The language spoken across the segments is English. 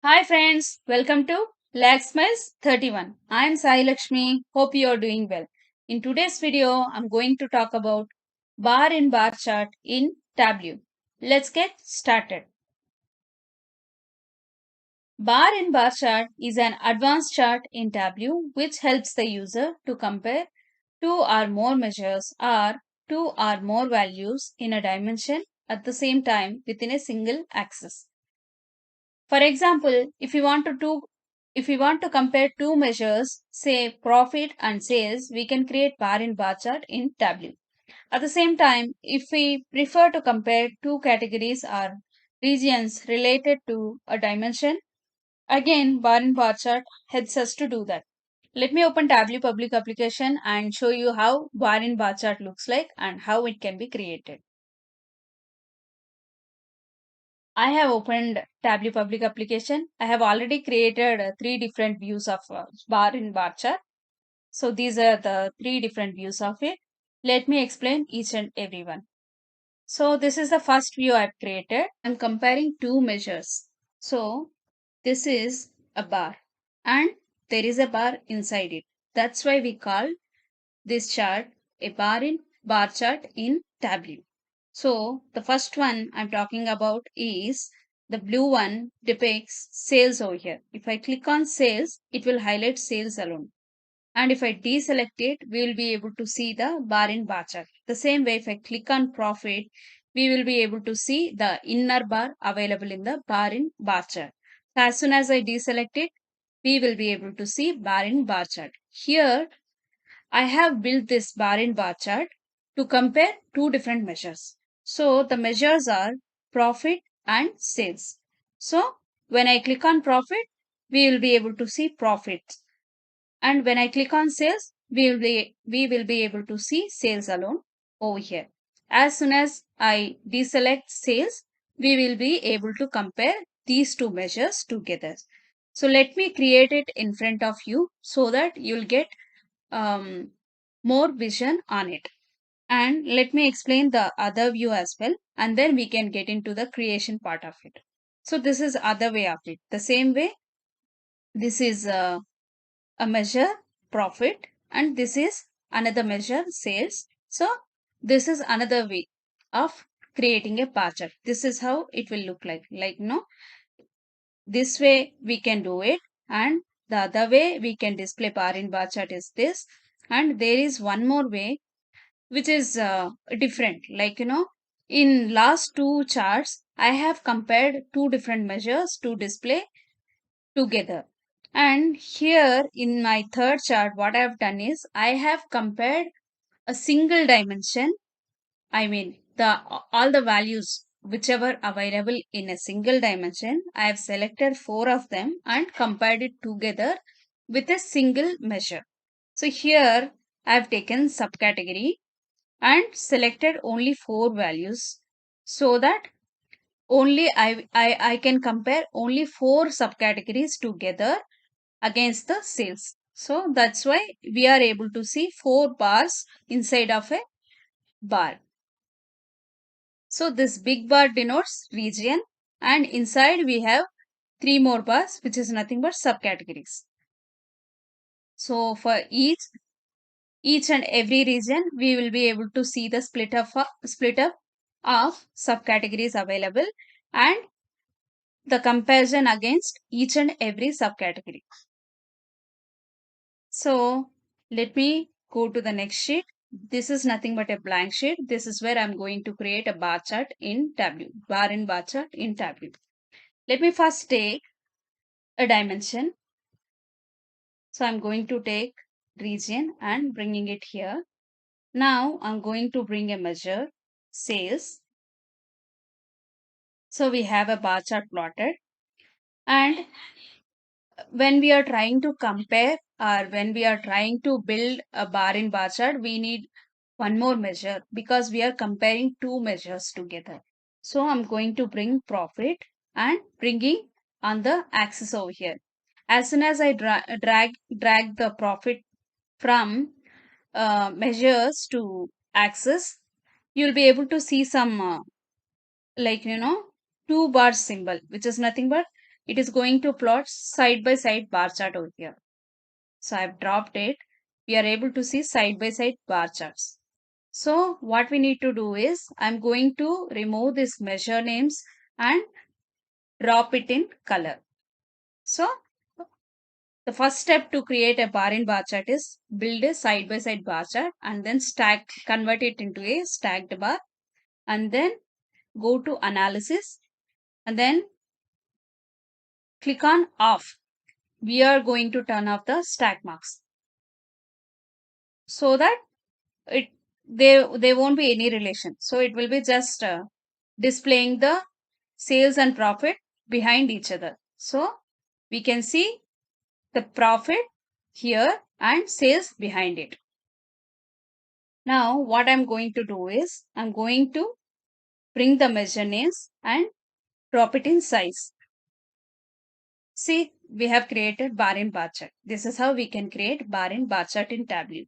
Hi friends, welcome to Laxmice 31. I am Sai Lakshmi. Hope you are doing well. In today's video, I'm going to talk about bar in bar chart in Tableau. Let's get started. Bar in bar chart is an advanced chart in Tableau which helps the user to compare two or more measures or two or more values in a dimension at the same time within a single axis. For example, if we want to compare two measures, say profit and sales, we can create bar in bar chart in Tableau. At the same time, if we prefer to compare two categories or regions related to a dimension, again bar in bar chart helps us to do that. Let me open Tableau public application and show you how bar in bar chart looks like and how it can be created. I have opened Tableau public application. I have already created three different views of bar in bar chart. So these are the three different views of it. Let me explain each and every one. So this is the first view I've created. I'm comparing two measures. So this is a bar and there is a bar inside it. That's why we call this chart a bar in bar chart in Tableau. So the first one I'm talking about is the blue one depicts sales over here. If I click on sales, it will highlight sales alone. And if I deselect it, we will be able to see the bar in bar chart. The same way, if I click on profit, we will be able to see the inner bar available in the bar in bar chart. So as soon as I deselect it, we will be able to see bar in bar chart. Here, I have built this bar in bar chart to compare two different measures. So the measures are profit and sales. So when I click on profit, we will be able to see profit. And when I click on sales, we will be able to see sales alone over here. As soon as I deselect sales, we will be able to compare these two measures together. So let me create it in front of you so that you'll get um, more vision on it. And let me explain the other view as well, and then we can get into the creation part of it. So this is other way of it. The same way, this is a measure profit, and this is another measure sales. So this is another way of creating a bar chart. This is how it will look like this way we can do it, and the other way we can display bar in bar chart is this. And there is one more way which is different, in last two charts I have compared two different measures to display together. And here in my third chart, what I have done is I have compared a single dimension. I mean, all the values whichever available in a single dimension, I have selected four of them and compared it together with a single measure. So here I have taken subcategory and selected only four values so that only I can compare only four subcategories together against the sales. So that's why we are able to see four bars inside of a bar. So this big bar denotes region, and inside we have three more bars which is nothing but subcategories. So for each and every region we will be able to see the split up of subcategories available and the comparison against each and every subcategory. So let me go to the next sheet. This is nothing but a blank sheet. This is where I'm going to create a bar chart in Tableau, bar in bar chart in Tableau. Let me first take a dimension. So I'm going to take region and bringing it here. Now I'm going to bring a measure, sales. So we have a bar chart plotted. And when we are trying to compare or when we are trying to build a bar in bar chart, we need one more measure because we are comparing two measures together. So I'm going to bring profit and bringing on the axis over here. As soon as I drag the profit from measures to axis, you'll be able to see some two bar symbol, which is nothing but it is going to plot side by side bar chart over here. So I've dropped it. We are able to see side by side bar charts. So what we need to do is I'm going to remove this measure names and drop it in color. So the first step to create a bar in bar chart is build a side by side bar chart and then convert it into a stacked bar, and then go to analysis and then click on off. We are going to turn off the stack marks so that it there won't be any relation. So it will be just displaying the sales and profit behind each other. So we can see the profit here and sales behind it. Now what I'm going to do is I'm going to bring the measure names and drop it in size. See, we have created bar in bar chart. This is how we can create bar in bar chart in Tableau.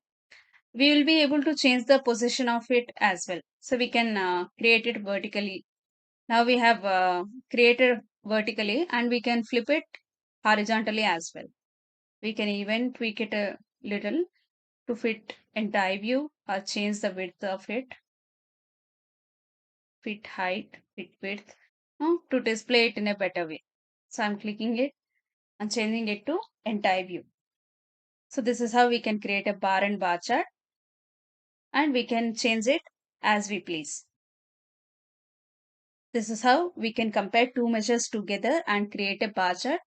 We will be able to change the position of it as well. So we can create it vertically. Now we have created vertically and we can flip it horizontally as well. We can even tweak it a little to fit entire view or change the width of it, fit height, fit width, to display it in a better way. So I'm clicking it and changing it to entire view. So this is how we can create a bar and bar chart, and we can change it as we please. This is how we can compare two measures together and create a bar chart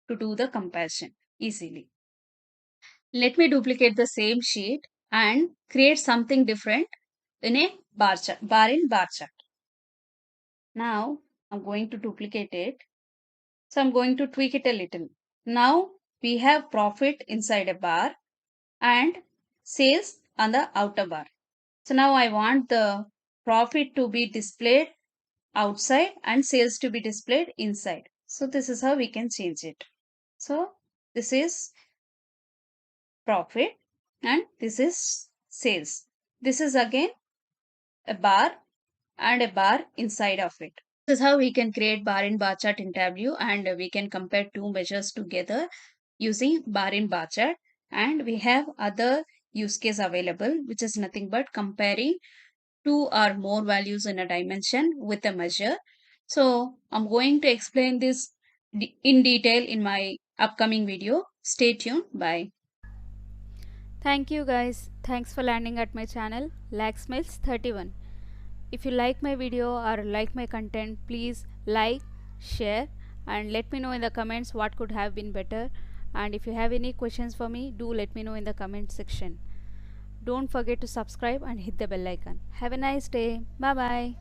to do the comparison easily. Let me duplicate the same sheet and create something different in a bar chart, bar in bar chart. Now I'm going to duplicate it. So I'm going to tweak it a little. Now we have profit inside a bar and sales on the outer bar. So now I want the profit to be displayed outside and sales to be displayed inside. So this is how we can change it. So this is profit and this is sales. This is again a bar and a bar inside of it. This is how we can create bar in bar chart in Tableau, and we can compare two measures together using bar in bar chart. And we have other use case available, which is nothing but comparing two or more values in a dimension with a measure. So I'm going to explain this in detail in my upcoming video. Stay tuned. Bye. Thank you guys. Thanks for landing at my channel Laxmails31. If you like my video or like my content, please like, share and let me know in the comments what could have been better. And if you have any questions for me, do let me know in the comment section. Don't forget to subscribe and hit the bell icon. Have a nice day. Bye bye.